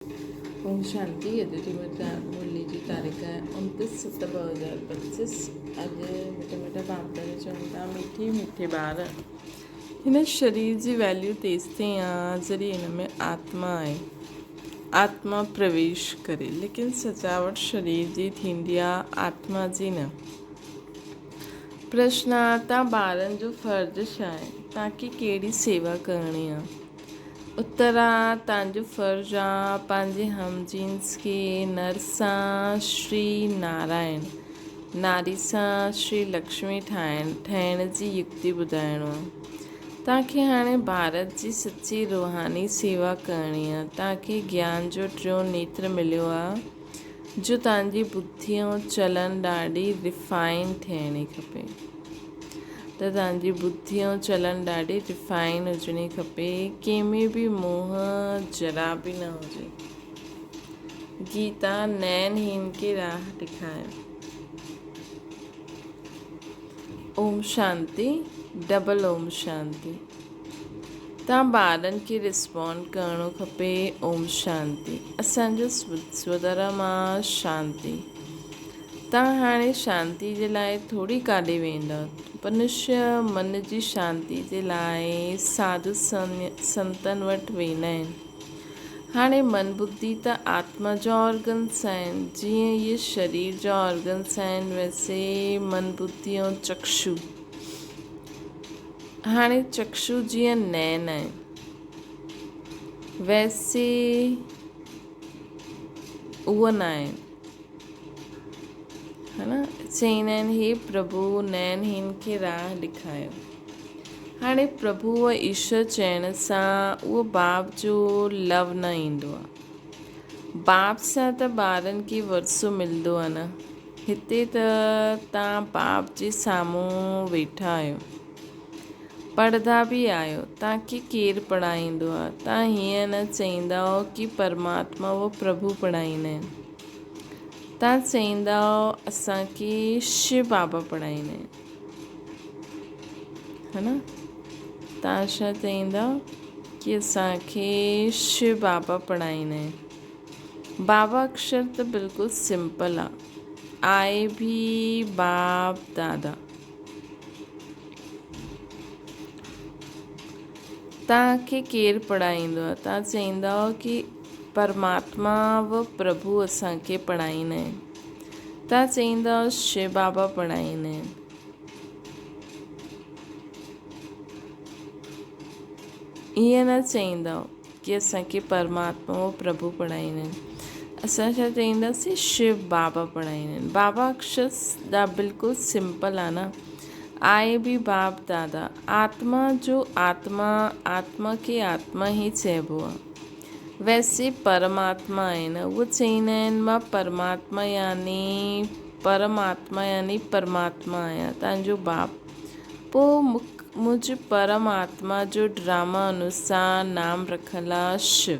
ओम शांति। अदिति मुरली जी तारीख़ है 29 सितंबर 2025। अॼु मिठा बाप चवंदा मीठी मीठे ॿार हिन शरीर जी वैल्यू तेसिताईं आहे जॾहिं हिन में आत्मा आहे, आत्मा प्रवेश करे। लेकिन सजावट शरीर जी थींदी आहे, आत्मा जी न। प्रश्न आहे तव्हां ॿारनि जो फ़र्ज़ु छा आहे, तव्हांखे कहिड़ी सेवा करणी आहे। उत्तर आहे तव्हांजो फ़र्ज़ु आहे पंहिंजे हमजीन्स खे नर सां श्री नारायण, नारी सां श्री लक्ष्मी ठहिण जी युक्ति ॿुधाइणो आहे। तव्हांखे हाणे भारत जी सची रूहानी सेवा करणी आहे। तव्हांखे ज्ञान जो टियों नेत्र मिलियो आहे जो तव्हांजी बुद्धि ऐं चलन ॾाढी रिफाइन थियणी खपे। त तव्हांजी बुद्धि ऐं चलन ॾाढी रिफाइन हुजणी खपे, कंहिंमें बि मोह जरा बि न हुजे। गीता नैनहीन खे राह ॾेखारियो। ओम शांति, डबल ओम शांति। तव्हां ॿारनि खे रिस्पॉन्ड करिणो खपे ओम शांति। असांजो स्वधर्म आहे शांति। तव्हां हाणे शांति जे लाइ थोरी काॾे वेंदा। मनुष्य मन जी शांति जे लाइ साधु संतनि वटि वेंदा आहिनि। हाणे मन बुद्धि त आत्मा जा ऑर्गन्स आहिनि। जीअं इहे शरीर जा ऑर्गन्स आहिनि वैसे मन बुद्धि ऐं चक्षु। हाणे चक्षु जीअं नैन आहे वैसे उहो न आहे, है न। चईंदा आहिनि हे प्रभु नैनहीन खे राह ॾेखारियो। हाणे प्रभु व ईश्वर चइण सां उहो बाप जो लव न ईंदो आहे। बाप सां त ॿारनि खे वरसो मिलंदो आहे न। हिते त तव्हां बाप जे साम्हूं वेठा आहियो, पढ़ंदा बि आहियो। तव्हांखे केरु पढ़ाईंदो आहे। तव्हां हीअं न चईंदा कि परमात्मा व प्रभु पढ़ाईंदा आहिनि। तव्हां चईंदा असांखे शिव बाबा पढ़ाईंदा आहिनि, है न। तव्हां छा चईंदा कि असांखे शिव बाबा पढ़ाईंदा आहिनि। बाबा अक्षर त बिल्कुलु सिंपल आहे बि बाप दादा। तव्हांखे केरु पढ़ाईंदो आहे। तव्हां चईंदा कि परमात्मा व प्रभु असांखे पढ़ाईंदा आहिनि। तव्हां चईंदा शिव बाबा पढ़ाईंदा आहिनि। ईअं न चईंदा कि असांखे परमात्मा व प्रभु पढ़ाईंदा आहिनि। असां छा चईंदासीं शिव बाबा पढ़ाईंदा आहिनि। बाबा अक्षर बिल्कुलु सिंपल आहे न, आहे बि बाप दादा। आत्मा जो आत्मा खे आत्मा ई चइबो आहे। वैसे परमात्मा आहे न, उहो चईंदा आहिनि मां परमात्मा यानी परमात्मा आहियां, तव्हांजो बाप। पोइ मुंहिंजे परमात्मा जो ड्रामा अनुसार नाम रखियलु आहे शिव।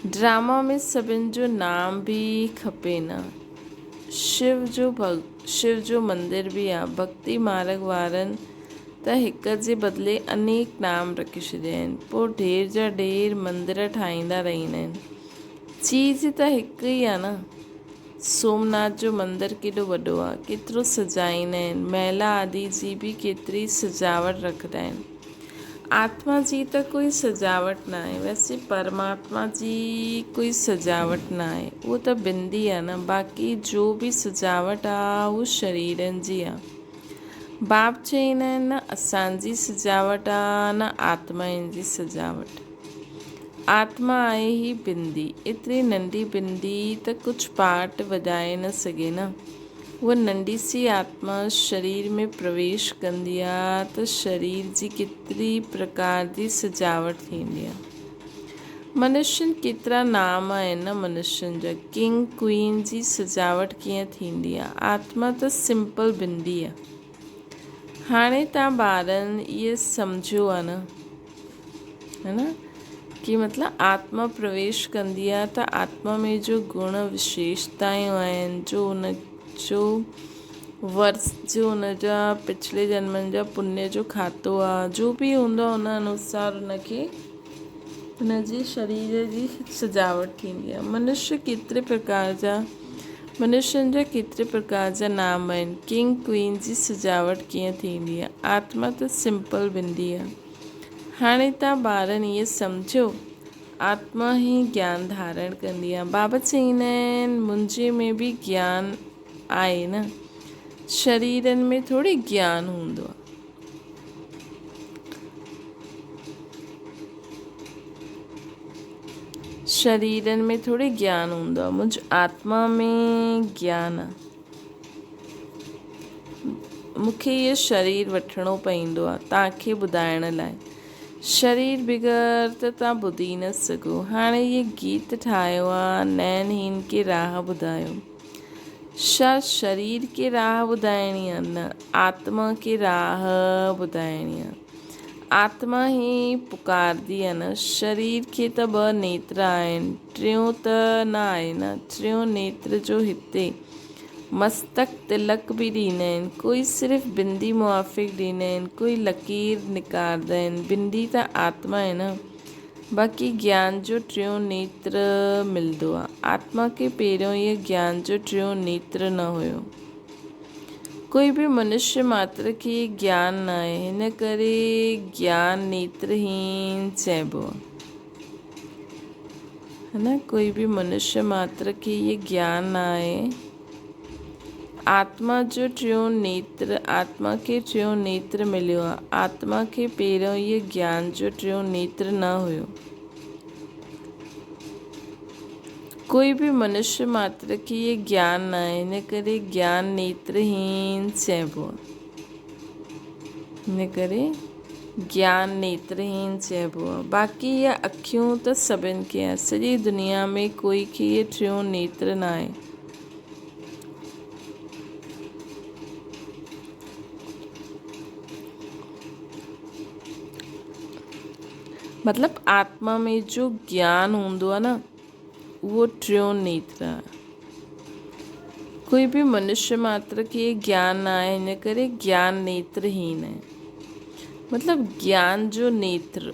ड्रामा में सभिनि जो नाम बि खपे न। शिव जो मंदिर बि आहे। भक्ति मार्ग वारनि त हिक जे बदिले अनेक नाम रखी छॾिया आहिनि। पोइ ढेर जा ढेर मंदर ठाहींदा रहंदा आहिनि। चीज़ त हिकु ई आहे न। सोमनाथ जो मंदरु केॾो वॾो आहे, केतिरो सजाईंदा आहिनि। महिला आदि जी बि केतिरी सजावट रखंदा आहिनि। आत्मा जी त कोई सजावट न आहे। वैसे परमात्मा जी कोई सजावट न आहे, उहो त बिंदी आहे न। बाक़ी जो बि सजावट आहे उहो शरीरनि जी आहे। बाप चईंदा आहिनि न असांजी सजावट आहे न आत्माउनि जी सजावट। आत्मा आहे ही बिंदी। एतिरी नंढी बिंदी त कुझु पार्ट वॼाए न सघे न। उहा नंढी सी आत्मा शरीर में प्रवेश कंदी आहे त शरीर जी केतिरी प्रकार जी सजावट थींदी आहे। मनुष्यनि केतिरा नाम आहिनि न मनुष्यनि जा। किंग क्वीन जी सजावट कीअं थींदी आहे। आत्मा त सिंपल बिंदी आहे। हाणे तव्हां ॿारनि इहे सम्झो आहे न, है न, कि मतिलबु आत्मा प्रवेश कंदी आहे त आत्मा में जो गुण विशेषतायूं आहिनि, जो हुन जा पिछले जन्मनि जा पुण्य जो खातो आहे, जो बि हूंदो आहे उन अनुसार उनखे हुन जे शरीर जी सजावट थींदी आहे। मनुष्यनि जा केतिरे प्रकार जा नाम आहिनि। किंग क्वीन जी सजावट कीअं थींदी आहे। आत्मा त सिंपल वेंदी आहे। हाणे तव्हां ॿारनि इहे सम्झो, आत्मा ई ज्ञान धारण कंदी आहे। बाबा चवंदा आहिनि मुंहिंजे में बि ज्ञान आहे न, शरीरनि में थोरी ज्ञान हूंदो आहे। शरीरनि में थोरी ज्ञान हूंदो आहे, मुंहिंजी आत्मा में ज्ञान आहे। मूंखे इहो शरीर वठिणो पवंदो आहे तव्हांखे ॿुधाइण लाइ। शरीर बिगैर त तव्हां ॿुधी न सघो। हाणे इहे गीत ठाहियो आहे, नैनहीन खे राह ॿुधायो। छा शरीर खे राह ॿुधाइणी आहे? न, आत्मा खे राह ॿुधाइणी आहे। आत्मा ई पुकारदी आहे न। शरीर खे त 2 नेत्र आहिनि, टियों त न आहे न। टियों नेत्र जो हिते मस्तक तिलक बि ॾींदा आहिनि। कोई सिर्फ़ु बिंदी मुआफ़िक ॾींदा आहिनि, कोई लकीर निकारंदा आहिनि। बिंदी त आत्मा आहे न, बाक़ी ज्ञान जो टियों नेत्र मिलंदो आहे। आत्मा खे पहिरियों इहे ज्ञान जो टियों नेत्र न हुयो। कोई बि मनुष्य मात्र खे ज्ञान न आहे, हिन करे ज्ञान नेत्रहीन चइबो आहे। है न, कोई बि मनुष्य मात्र खे इहे ज्ञान न आहे। आत्मा जो टियों नेत्र, आत्मा खे टियों नेत्र मिलियो आहे। आत्मा खे पहिरियों इहे ज्ञान जो टियों नेत्र न हुयो। कोई बि मनुष्य मात्र खे इहे ज्ञान न आहे, हिन करे ज्ञान नेत्रहीन चइबो आहे। हिन करे ज्ञान नेत्रहीन चइबो आहे। बाक़ी इहे अखियूं त सभिनि खे आहे। सॼी दुनिया में कोई खे इहे टियों नेत्र न आहे। मतिलबु आत्मा में जो ज्ञान हूंदो आहे न, उहो टियों नेत्र आहे। कोई बि मनुष्य मात्र खे ज्ञान न आहे, हिन करे ज्ञान नेत्रहीन आहे। मतिलबु ज्ञान जो नेत्र,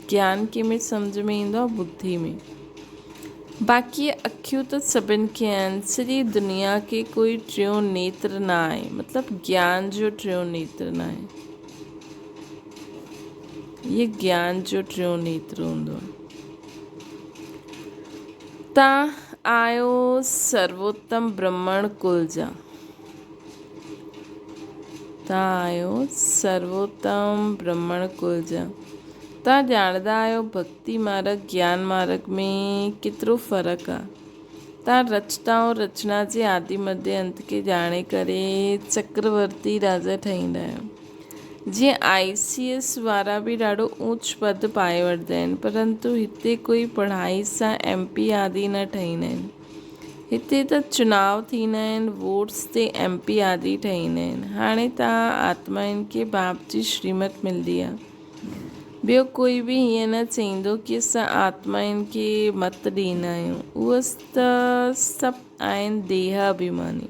ज्ञान के में सम्झ में ईंदो आहे, बुद्धि में। बाक़ी अखियूं त सभिनि खे आहिनि। सॼी दुनिया खे कोई टियों नेत्र न आहे, मतिलबु ज्ञान जो टियों नेत्र न आहे। ये ज्ञान जो टियों नेत्र हूंदो आहे। तव्हां आहियो सर्वोत्तम ब्रह्मण कुल जा। तव्हां आहियो सर्वोत्तम ब्रह्मण कुल जा। तव्हां ॼाणंदा आहियो भक्ति मार्ग ज्ञान मार्ग में केतिरो फ़र्क़ु आहे। तव्हां रचता ऐं रचना जे आदि मध्य अंत खे ॼाणे करे चक्रवर्ती राजा ठहींदा आहियो। जीअं ICS वारा बि ॾाढो ऊच पद पाए वठंदा आहिनि, परंतु हिते कोई पढ़ाई सां MP आदि न ठहींदा आहिनि। हिते त चुनाव थींदा आहिनि, वोट्स ते MP आदि ठहींदा आहिनि। हाणे तव्हां आत्माउनि खे बाप जी श्रीमत मिलंदी आहे। ॿियो कोई बि हीअं न चईंदो कि असां आत्माउनि खे मत ॾींदा आहियूं। उहे त सभु आहिनि देह अभिमानी।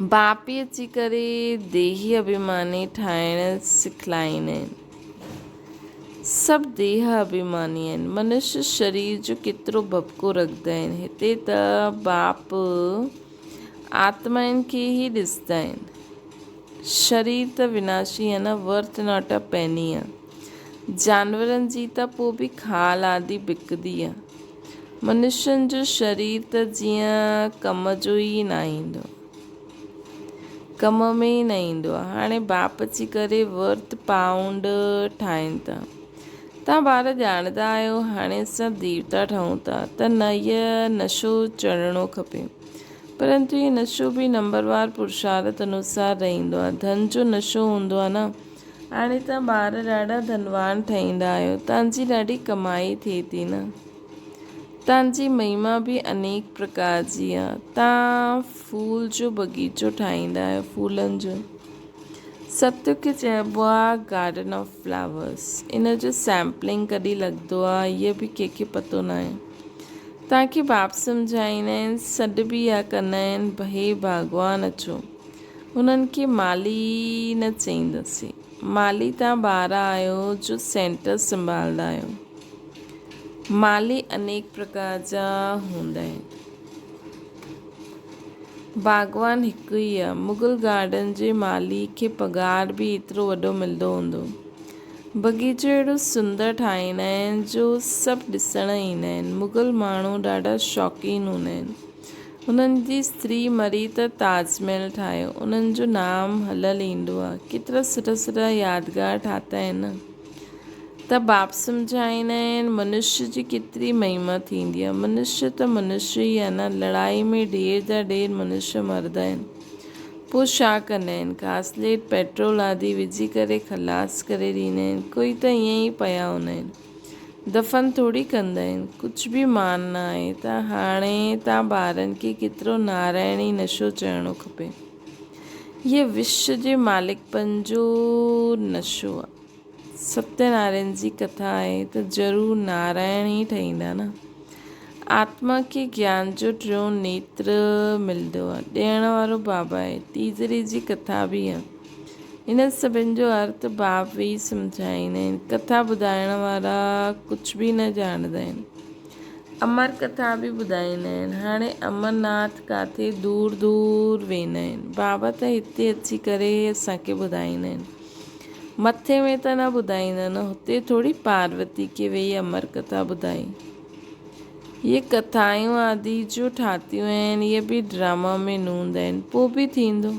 बाप ई अची करे देही अभिमानी ठाहिण सिखलाईंदा आहिनि। सभु देह अभिमानी आहिनि। मनुष्य शरीर जो केतिरो भपको रखंदा आहिनि। हिते त बाप आत्माउनि खे ई ॾिसंदा आहिनि। शरीर त विनाशी आहे न, वर्थ नॉट अ पेनी आहे। जानवरनि जी त पोइ बि खाल आदि बिकदी आहे। मनुष्यनि जो शरीर त जीअं कम जो ई न ईंदो, कम में ई न ईंदो आहे। हाणे बाप अची करे वर्थ पाउंड ठाहिनि था। तव्हां ॿार ॼाणंदा आहियो हाणे असां देवता ठहूं था त न इहो नशो चढ़णो खपे, परंतु इहो नशो बि नंबरवार पुरुषार्थ अनुसार रहंदो आहे। धन जो नशो हूंदो आहे न। हाणे तव्हां ॿार ॾाढा धनवान ठहींदा आहियो, तव्हांजी ॾाढी कमाई थिए थी न। तव्हांजी महिमा बि अनेक प्रकार जी आहे। तव्हां फूल जो बगीचो ठाहींदा आहियो, फूलनि जो। सत्य खे चइबो आहे गार्डन ऑफ फ्लावर्स। इन जो सैम्पलिंग कॾहिं लॻंदो आहे इहो बि कंहिंखे पतो न आहे। तव्हांखे बाप सम्झाईंदा आहिनि, सॾ बि इहा कंदा आहिनि, हे भॻवान अचो। उन्हनि खे माली न चईंदासीं, माली तव्हां ॿार आहियो जो सेंटर संभालंदा आहियो। माली अनेक प्रकार जा हूंदा आहिनि। बागवान हिकु ई आहे। मुगल गार्डन जे माली खे पघार बि एतिरो वॾो मिलंदो हूंदो। बगीचो अहिड़ो सुंदर ठाहींदा आहिनि जो सभु ॾिसण ईंदा आहिनि। मुगल माण्हू ॾाढा शौक़ीन हूंदा आहिनि। उन्हनि जी स्त्री मरी त ताजमहल ठाहियो, उन्हनि जो नाम हलियलु ईंदो आहे। केतिरा सुठा सुठा यादगार ठाता आहिनि। त बाप सम्झाईंदा आहिनि मनुष्य जी केतिरी महिमा थींदी आहे। मनुष्य त मनुष्य ई आहे न। लड़ाई में ढेर जा ढेर मनुष्य मरंदा आहिनि, पोइ छा कंदा आहिनि? घासलेट पेट्रोल आदि विझी करे ख़लास करे ॾींदा आहिनि। कोई त ईअं ई पिया हूंदा आहिनि, दफ़न थोरी कंदा आहिनि। कुझु बि मान न आहे। त हाणे तव्हां ॿारनि खे केतिरो नारायणी नशो चढ़णो खपे। इहे विश्व जे मालिकपन जो नशो आहे। सत्यनारायण जी कथा आहे त ज़रूरु नारायण ई ठहींदा न। आत्मा खे ज्ञान जो टियों नेत्र मिलंदो आहे। ॾियण वारो बाबा आहे। तीजड़ी जी कथा बि आहे। इन सभिनि जो अर्थ बाप वेई सम्झाईंदा आहिनि। कथा ॿुधाइण वारा कुझु बि न ॼाणंदा आहिनि। अमर कथा बि ॿुधाईंदा आहिनि। हाणे अमरनाथ काथे दूर दूर वेंदा आहिनि। बाबा त हिते अची करे असांखे ॿुधाईंदा आहिनि। मथे में त न ॿुधाईंदा न, हुते थोरी पार्वती खे वेई अमर कथा ॿुधाई। इहे कथायूं आदि जो ठातियूं आहिनि, इहे बि ड्रामा में नूंदा आहिनि। पोइ बि थींदो।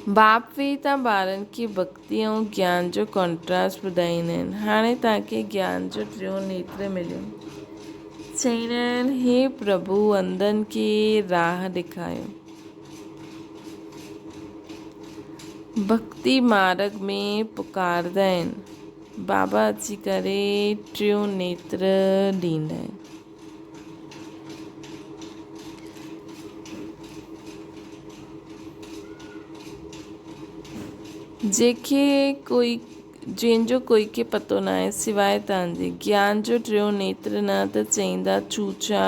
बाप वेई तव्हां ॿारनि खे भक्ति ऐं ज्ञान जो कॉन्ट्रास्ट ॿुधाईंदा आहिनि। हाणे तव्हांखे ज्ञान जो टियों नेत्र मिलियो। चईंदा आहिनि हे प्रभु अंधनि खे राह ॾेखारियो। भक्ति मार्ग में पुकारंदा आहिनि। बाबा अची करे टियों नेत्र ॾींदा आहिनि। जंहिंजो कोई खे पतो न आहे सवाइ तव्हांजे। ज्ञान जो टियों नेत्र न त चईंदा चूचा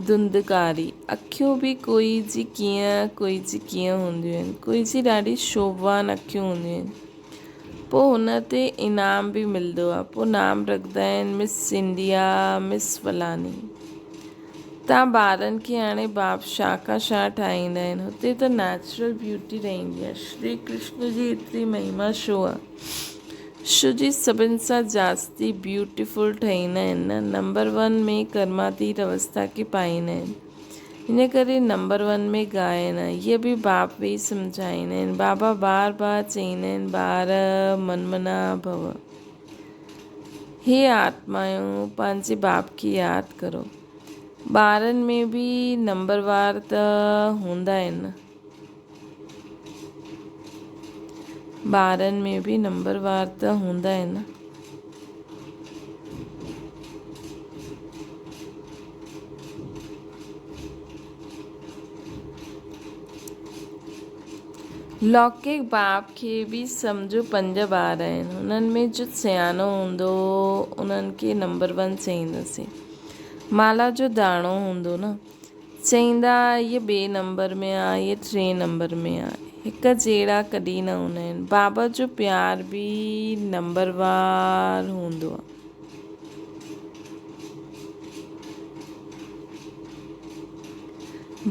धुंधकारी। अखियूं बि कोई जी कीअं हूंदियूं आहिनि। कोई जी ॾाढी शोभवान अखियूं हूंदियूं आहिनि। पोइ हुन ते इनाम बि मिलंदो आहे। पोइ नाम रखंदा आहिनि मिस इंडिया, मिस फलानी। तव्हां ॿारनि खे हाणे बाप छा खां छा ठाहींदा आहिनि। हुते त नेचुरल ब्यूटी रहंदी आहे। श्री कृष्ण जी एतिरी महिमा छो आहे? छो जी सभिनि सां जास्ती ब्यूटीफुल ठहींदा आहिनि न। नंबर 1 में कर्मातीत अवस्था खे पाईंदा आहिनि। इन करे नंबर 1 में गायन आहे। इहे बि बाप वेई सम्झाईंदा आहिनि। बाबा बार बार चईंदा आहिनि ॿार मनमना भव। हे आत्माऊं पंहिंजे बाप खे यादि करो। ॿारनि में बि नंबरवार त हूंदा आहिनि न। ॿारनि में बि नंबरवार त हूंदा आहिनि न। लौकिक बाप खे बि सम्झो 5 ॿार आहिनि। हुननि में जो सियानो हूंदो उन्हनि खे नंबर 1 चईंदासीं। माला जो दाणो हूंदो न, चईंदा इहे 2 नंबर में आहे, इहे 3 नंबर में आहे। हिकु जहिड़ा कॾहिं न हूंदा आहिनि। बाबा जो प्यार बि नंबरवार हूंदो आहे।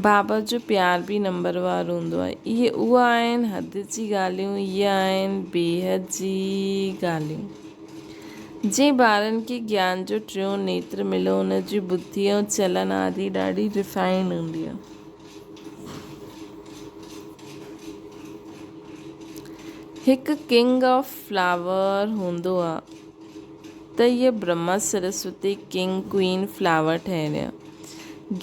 बाबा जो प्यार बि नंबरवार हूंदो आहे। इहे उहे आहिनि हद जी ॻाल्हियूं, इहे आहिनि बेहद जी ॻाल्हियूं। जंहिं ॿारनि खे ज्ञान जो टियों नेत्र मिलियो हुन जी बुद्धि ऐं चलन आदि ॾाढी रिफाइंड हूंदी आहे। हिकु किंग ऑफ फ्लावर हूंदो आहे त इहे Brahma Saraswati king queen flower ठहिया।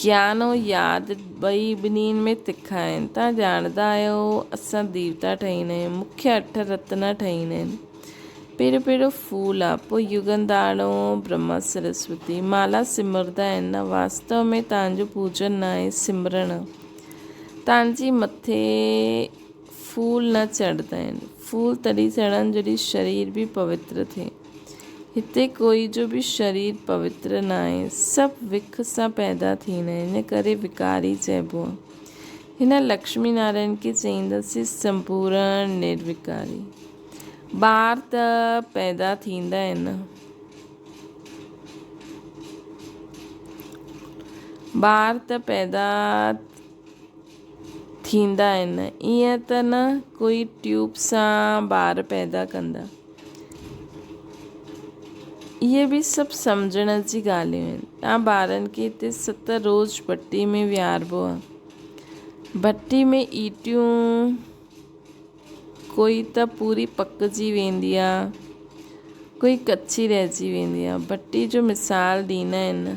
ज्ञान ऐं यादि ॿिन्हिनि में तिखा आहिनि। तव्हां ॼाणंदा आहियो असां देवता ठाहींदा आहियूं। मुख्य 8 रत्न ठाहींदा आहिनि। पहिरियों फूल आहे, पोइ युगंधाणो ब्रह्मा सरस्वती। माला सिमरंदा आहिनि न। वास्तव में तव्हांजो पूजन न आहे, सिमरन। तव्हांजे मथे फूल न चढ़ंदा आहिनि। फूल तॾहिं चढ़नि जॾहिं शरीर बि पवित्र थिए। हिते कोई जो बि शरीर पवित्र न आहे। सभु विख सां पैदा थींदा आहिनि। इन करे विकारी चइबो आहे। हिन लक्ष्मी नारायण खे चईंदासीं संपूर्ण निर्विकारी। ॿार त पैदा थींदा आहिनि, ॿार त पैदा थींदा आहिनि, ईअं त न कोई ट्यूब सां ॿार पैदा कंदा। इहे बि सभु सम्झण जी ॻाल्हियूं आहिनि। तव्हां ॿारनि खे हिते 7 रोज़ भट्टी में विहारिबो आहे। भट्टी में ईटियूं कोई त पूरी पकजी वेंदी आहे, कोई कची रहिजी वेंदी आहे। भट्टी जो मिसाल ॾींदा आहिनि।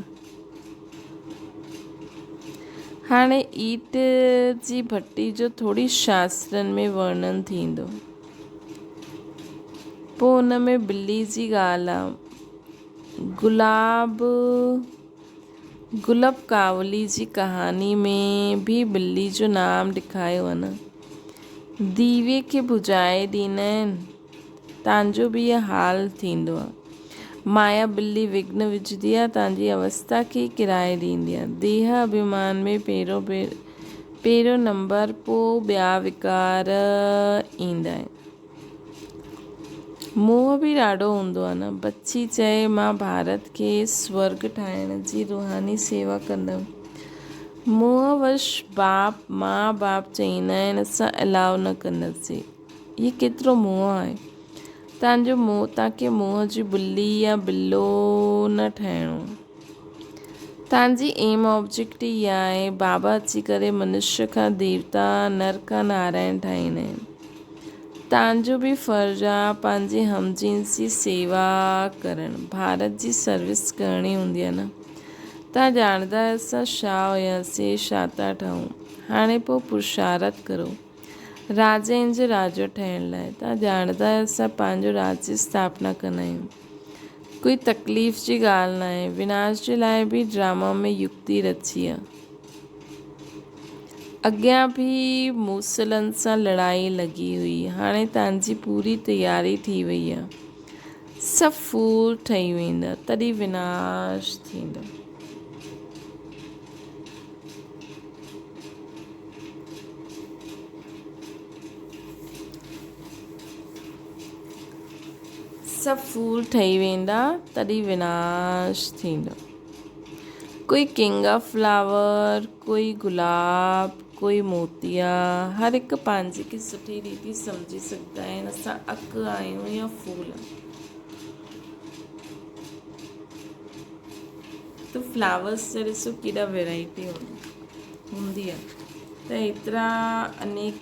हाणे ईट जी भट्टी जो थोरी शास्त्रनि में वर्णन थींदो, पोइ हुन में ॿिली जी ॻाल्हि आहे। गुलाब कावली जी कहानी में भी ॿिली जो नाम लिखायो आहे न। दीवे खे बुझाए ॾींदा आहिनि, तव्हांजो बि इहो हाल थींदो आहे। माया ॿिली विघ्न विझंदी आहे, तव्हांजी अवस्था खे किराए ॾींदी आहे। देह अभिमान में पहिरियों नंबर, पोइ ॿिया विकार ईंदा आहिनि। मोह बि ॾाढो हूंदो आहे न। बच्ची चए मां भारत खे स्वर्ग ठाहिण जी रूहानी सेवा कंदमि। मोहवश माउ बाप चईंदा आहिनि असां अलाउ न कंदासीं। इहे केतिरो मोह आहे। तव्हांखे मोह जी ॿिली या ॿिलो न ठहिणो। तव्हांजी एम ऑब्जेक्ट इहा आहे। बाबा अची करे मनुष्य खां देवता, नर खां नारायण ठाहींदा आहिनि। तव्हांजो बि फ़र्ज़ु आहे पंहिंजे हमजिन्स जी सेवा करणु, भारत जी सर्विस करणी हूंदी आहे न। तव्हां ॼाणंदा असां छा हुयासीं, छा था ठहूं। हाणे पोइ पुरुषारत करो राजाउनि जो राजो ठहिण लाइ। तव्हां ॼाणंदा असां पंहिंजो राज्य जी स्थापना कंदा आहियूं। कोई तकलीफ़ जी ॻाल्हि न आहे। विनाश जे लाइ बि ड्रामा में युक्ति रची आहे। अॻियां बि मूसलनि सां लड़ाई लॻी हुई। हाणे तव्हांजी पूरी तयारी थी वई आहे। सभु फूल ठही वेंदा, तॾहिं विनाश थींदो। सभु फूल ठही वेंदा, तॾहिं विनाश थींदो। कोई किंग ऑफ फ्लावर, कोई गुलाब, कोई मोतिया, हर हिकु पंहिंजी की सुठी रीति सम्झी सघंदा आहिनि असां अक आहियूं या फूल। तो फ्लावर्स जा ॾिसो केॾा वैराइटी हूंदी आहे। त एतिरा अनेक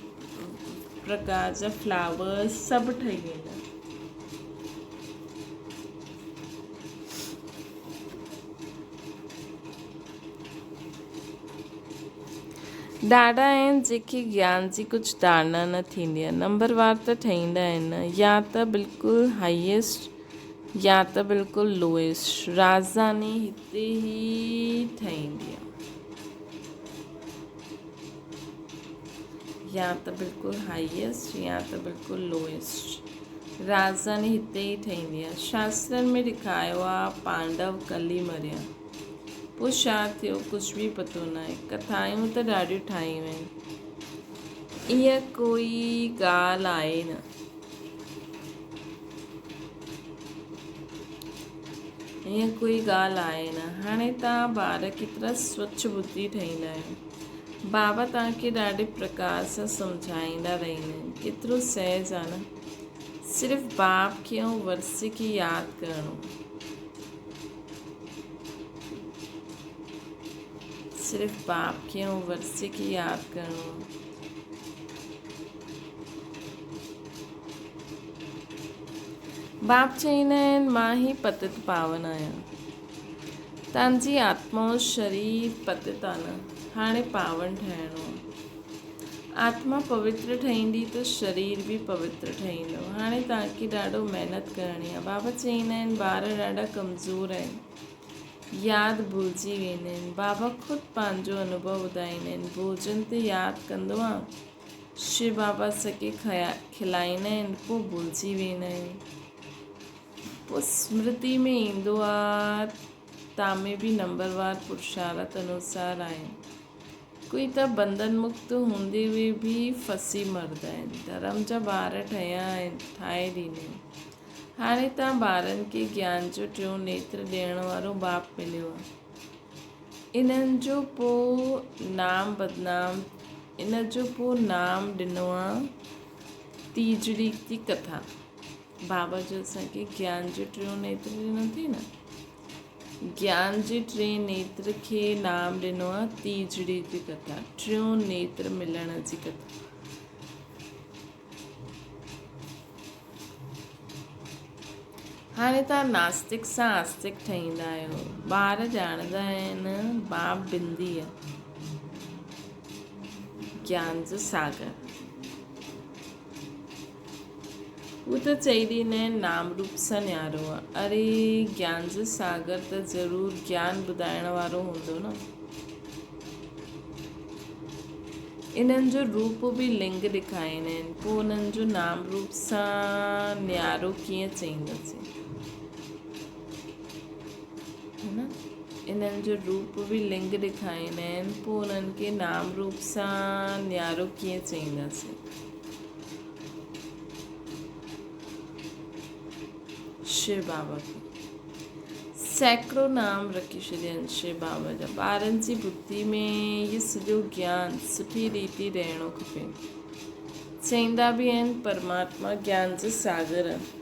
प्रकार जा फ्लावर्स सभु ठही वेंदा। ॾाढा आहिनि जेके ज्ञान जी कुझु धारणा न थींदी आहे। नंबरवार त ठहींदा आहिनि, या त बिल्कुलु हाईएस्ट या त बिल्कुलु लोएस्ट। राजधानी हिते ई ठहींदी आहे, या त बिल्कुलु हाईएस्ट या त बिल्कुलु लोएस्ट। राजधानी हिते ई ठहींदी आहे। शास्त्रनि में लिखायो आहे पांडव कली मरिया, पोइ छा थियो कुझु बि पतो न आहे। कथायूं त ॾाढियूं ठाहियूं आहिनि। इहा कोई ॻाल्हि आहे न। ईअं कोई ॻाल्हि आहे न। हाणे तव्हां ॿार केतिरा स्वच्छ बुद्धि ठहींदा आहियो। बाबा तव्हांखे ॾाढे प्रकार सां सम्झाईंदा रहंदा आहिनि। केतिरो सहज आहे न। सिर्फ़ु बाप खे ऐं वर्से खे यादि करिणो। सिर्फ़ु बाप खे ऐं वर्से खे यादि करिणो। बाप चईंदा आहिनि मां ई पतित पावन आहियां। तव्हांजी आत्मा और शरीर पतित आहे न। हाणे पावन ठहिणो आहे। आत्मा पवित्र ठहींदी त शरीर बि पवित्र ठहींदो। हाणे तव्हांखे ॾाढो महिनत करणी आहे। बाबा चईंदा आहिनि ॿार ॾाढा कमज़ोर आहिनि, यादि भुलिजी वेंदा आहिनि। बाबा ख़ुदि पंहिंजो अनुभव ॿुधाईंदा आहिनि। भोजन ते यादि कंदो आहे, शिव बाबा असांखे खिलाईंदा आहिनि, पोइ भुलिजी वेंदा आहिनि। पोइ स्मृति में ईंदो आहे। तव्हां में बि नंबरवार पुरुषारत अनुसार आहे। कोई त बंधन मुक्त हूंदे हुए बि फसी मरदा आहिनि। धर्म जा ॿार ठाहे ॾींदा। हाणे त ॿारनि खे ज्ञान जो टियों नेत्र ॾियण वारो बाप मिलियो आहे। इन जो पोइ नाम ॾिनो आहे तीजड़ी जी कथा। बाबा जो असांखे ज्ञान जो टियों नेत्र ॾिनो अथई न, ज्ञान जे टे नेत्र खे नाम ॾिनो आहे तीजड़ी जी कथा, टियों नेत्र मिलण जी कथा। हाणे तव्हां नास्तिक सां आस्तिक ठहींदा आहियो। ॿार ॼाणंदा आहिनि बाप बिंदी आहे, ज्ञान जो सागर। हू त चई ॾींदा आहिनि नाम रूप सां न्यारो आहे। अरे ज्ञान जो सागर त ज़रूरु ज्ञान ॿुधाइण वारो हूंदो न। इन्हनि जो रूप बि लिंग ॾेखारींदा आहिनि, पोइ उन्हनि जो नाम रूप सां न्यारो कीअं चईंदासीं, है न। इन्हनि जो रूप बि लिंग ॾेखारींदा आहिनि, पोइ उन्हनि खे नाम रूप सां न्यारो कीअं चईंदासीं। शिव बाबा खे सैकड़ो नाम रखी छॾिया आहिनि शिव बाबा जा। ॿारनि जी बुद्धि में इहो सॼो ज्ञान सुठी रीति रहणो खपे। चईंदा बि आहिनि परमात्मा ज्ञान जो सागर आहे।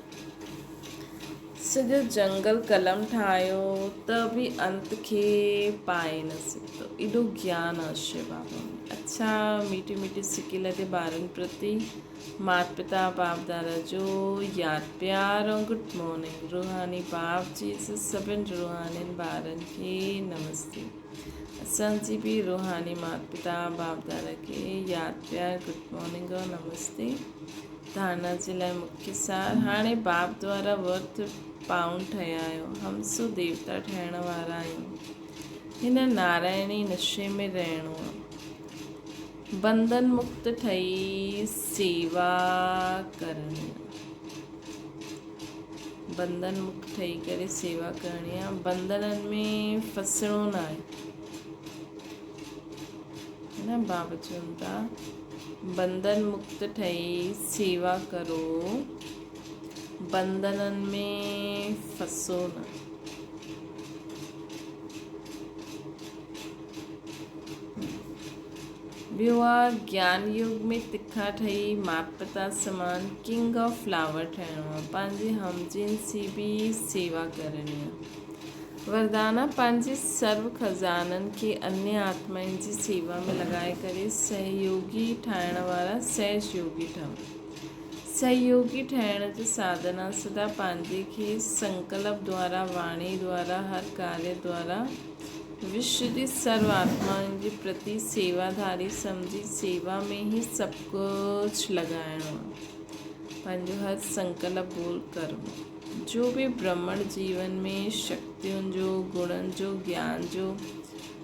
सॼो जंगल कलम ठाहियो त बि अंत खे पाए न सघंदो, एॾो ज्ञान आहे शिव बाबा में। अच्छा मीठी मीठी सिकी लॻे ॿारनि प्रति माता पिता बाप दादा जो यादि प्यार ऐं गुड मॉर्निंग। रूहानी बाप जी सभिनि रूहानियुनि ॿारनि खे नमस्ते। असांजी बि रूहानी माता पिता बाप दादा खे यादि प्यार गुड मॉर्निंग और नमस्ते। धारणा जे लाइ मुख्य सार। हाणे बाप द्वारा वर्थ पाउंड ठहिया आहियो, हम सो देवता ठहिण वारा आहियूं। हिन नारायणी नशे में रहणो आहे। बंधन मुक्त ठही सेवा करणी, बंधन मुक्त ठही करे सेवा करणी आहे। बंधननि में फसणो न आहे, है न। बाबा चवनि था बंधन मुक्त ठही सेवा करो, बंधननि में फसो न। ॿियो आहे ज्ञान युग में तिखा ठही माता पिता समान किंग ऑफ फ्लावर ठहिणो आहे। पंहिंजे हमजिन्स जी बि सेवा करणी आहे। वरदाना पंहिंजे सर्व खज़ाननि खे अन्य आत्माउनि जी सेवा में लॻाए करे सहयोगी ठाहिण वारा सहयोगी ठहनि। सहयोगी ठहिण जो साधना सदा पंहिंजे खे संकल्प द्वारा, वाणी द्वारा, हर कार्य द्वारा विश्व जी सर्व आत्माउनि जे प्रति सेवाधारी समझी सेवा में ही सभु कुझु लॻाइणो आहे। पंहिंजो हर संकल्प बोल कर्म जो बि ब्रह्मण जीवन में शक्तियुनि जो, गुणनि जो, ज्ञान जो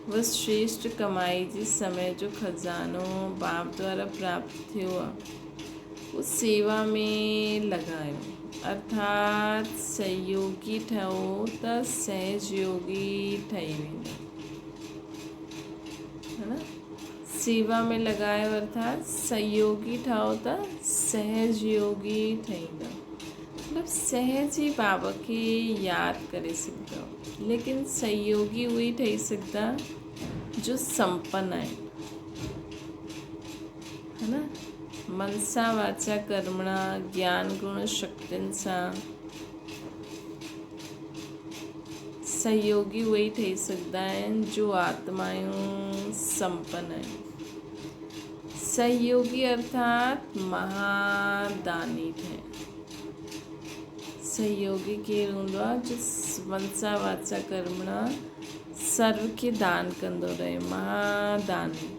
व श्रेष्ठ कमाई जी समय जो खज़ानो बाप द्वारा प्राप्त थियो आहे, उस सेवा में लॻायो। अर्थात सहयोगी ठहो त सहयोगी ठही वेंदो, है न। सेवा में लॻायो अर्थात सहयोगी ठहो त सहयोगी ठहींदा। मतलब सहज ही बाबा खे यादि करे सघंदा, लेकिन सहयोगी उहे ठही सघंदा जो संपन्न आहिनि, है न। मनसा वाचा कर्मणा ज्ञान गुण शक्तियुनि सां सहयोगी उहे ठही सघंदा आहिनि जो आत्मायूं संपन्न आहिनि। सहयोगी अर्थात महादानी ठहे। सहयोगी केरु हूंदो आहे जो मनसा वाचा कर्मणा सर्व खे दान कंदो रहे, महादानी।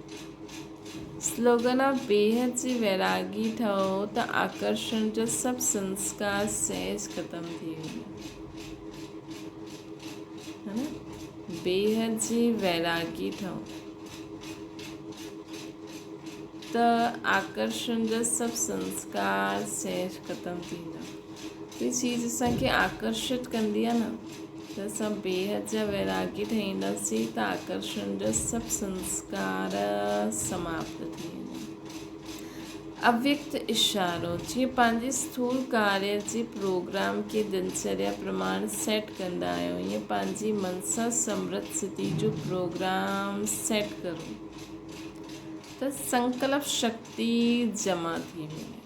स्लोगन आहे बेहद जी वैरागी ठहो त आकर्षण जा सभु संस्कार सहज ख़तम थी वेंदा, है न। बेहद जी वैरागी ठहो त आकर्षण जा सभु संस्कार सहज ख़तम थींदा। कोई चीज़ असांखे आकर्षित कंदी आहे न, त असां बेहद जा वैरागी ठहींदासीं त आकर्षण जा सभु संस्कार समाप्त थी वेंदा। अव्यक्त इशारो जीअं पंहिंजे स्थूल कार्य जे प्रोग्राम खे दिनचर्या प्रमाण सेट कंदा आहियूं, ईअं पंहिंजी मन सां समृद्ध स्थिति जो प्रोग्राम सेट करो त संकल्प शक्ति जमा थी वेंदी।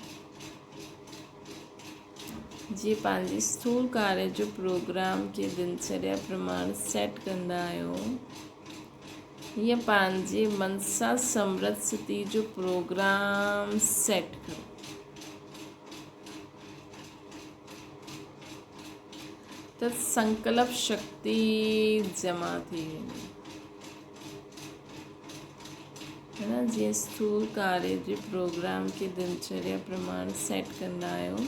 जीअं पंहिंजी स्थूल कार्य जो प्रोग्राम खे दिनचर्या प्रमाण सेट कंदा आहियूं, हीअं पंहिंजे मन सां समृद्ध स्थिति जो प्रोग्राम सेट करो त संकल्प शक्ति जमा थी वेंदी है न। जीअं स्थूल कार्य जे प्रोग्राम खे दिनचर्या प्रमाण सेट कंदा आहियूं,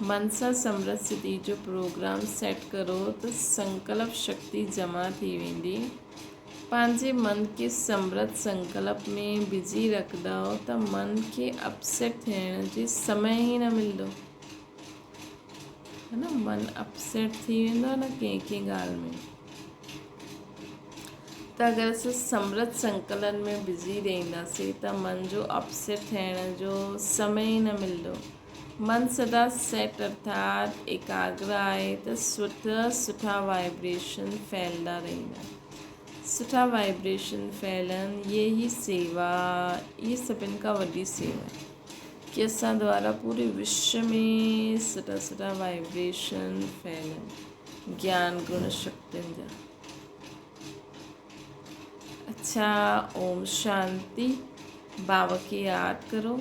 मन सां समृद्ध स्थिति जो प्रोग्राम सेट करो त संकल्प शक्ति जमा थी वेंदी। पंहिंजे मन खे समृद्ध संकल्प में विझी रखंदव त मन खे अपसेट थियण जो समय ई न मिलंदो है न। मन अपसेट थी वेंदो न कंहिं ॻाल्हि में। त अगरि असां समृद्ध संकलन में बिज़ी रहंदासीं त मन जो अपसेट थियण जो समय ई न मिलंदो। मन सदा सेट अर्थात एकाग्र आहे त सुठा वाइब्रेशन फैलंदा रहंदा। सुठा वाइब्रेशन फैलनि, ये सभिनि खां वॾी सेवा आहे कि असां द्वारा पूरे विश्व में सुठा वाइब्रेशन फैलनि ज्ञान गुण शक्तियुनि जा। अच्छा, ओम शांति। बाबा की याद करो।